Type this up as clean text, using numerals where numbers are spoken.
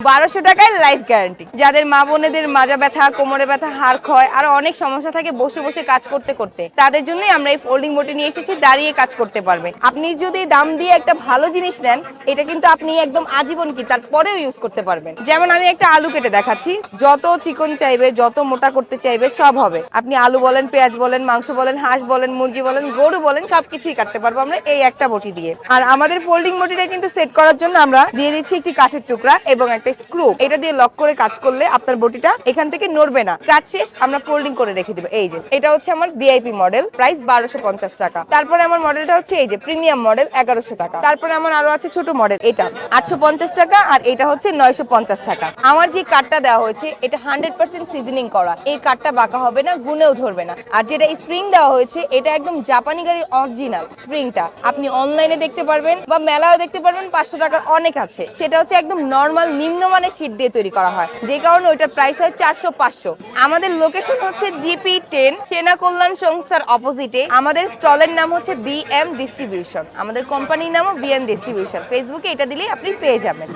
1200 টাকায় life guarantee. যাদের মা বোনেদের মাজা ব্যথা, কোমরে ব্যথা, হাড় ক্ষয় আর অনেক সমস্যা থাকে বসে বসে কাজ করতে করতে, তাদের জন্যই আমরা এই ফোল্ডিং বোর্ডটি নিয়ে এসেছি। দাঁড়িয়ে কাজ করতে পারবেন। আপনি যদি দাম দিয়ে একটা ভালো জিনিস নেন, এটা কিন্তু আপনি একদম আজীবন কি তারপরেও ইউজ করতে পারবেন। যেমন আমি একটা আলু কেটে দেখাচ্ছি, যত চিকন চাইবে, যত মোটা করতে চাইবে সব হবে। আপনি আলু বলেন, পেঁয়াজ বলেন, মাংস বলেন, হাঁস বলেন, মুরগি বলেন, গরু বলেন, সবকিছুই কাটতে পারবো আমরা এই একটা বটি দিয়ে। আর আমাদের ফোল্ডিং বটিটা কিন্তু সেট করার জন্য আমরা দিয়ে দিচ্ছি একটি কাঠের টুকরা এবং একটা স্ক্রু। এটা দিয়ে লক করে কাজ করলে আপনার বটিটা এখান থেকে নড়বে না। কাজ শেষ, আমরা ফোল্ডিং করে রেখে দিব। এই যে এটা হচ্ছে আমার ভিআইপি মডেল, প্রাইস 1250 টাকা। তারপরে আমার মডেলটা হচ্ছে এই যে প্রিমিয়াম মডেল, 1100 টাকা। তারপরে আমার আরো আছে ছোট মডেল, এটা 850 টাকা, আর এটা হচ্ছে 950 টাকা। আমার যে কাঠটা দেওয়া হয়েছে এটা 100% সিজনিং করা। এই কাঠটা বাঁকা হবে না, গুনেও ধরবে না। আর যেটা স্প্রিং দেওয়া হয়েছে এটা একদম জাপানি গাড়ির অরিজিনাল স্প্রিংটা। আপনি অনলাইনে দেখতে পারবেন বা মেলাও দেখতে পারবেন, 500 টাকার অনেক আছে। সেটা হচ্ছে একদম নরমাল নিম্নমানের শীট দিয়ে তৈরি করা হয়, যে কারণে ওইটার প্রাইস হয় 400-500। আমাদের লোকেশন হচ্ছে জিপি10, সেনা কল্যাণ সংস্থার অপোজিটে। আমাদের স্টলের নাম হচ্ছে বিএম ডিস্ট্রিবিউশন, আমাদের কোম্পানির নামও বিএম ডিস্ট্রিবিউশন। ফেসবুকে এটা দিলেই আপনি পেয়ে যাবেন।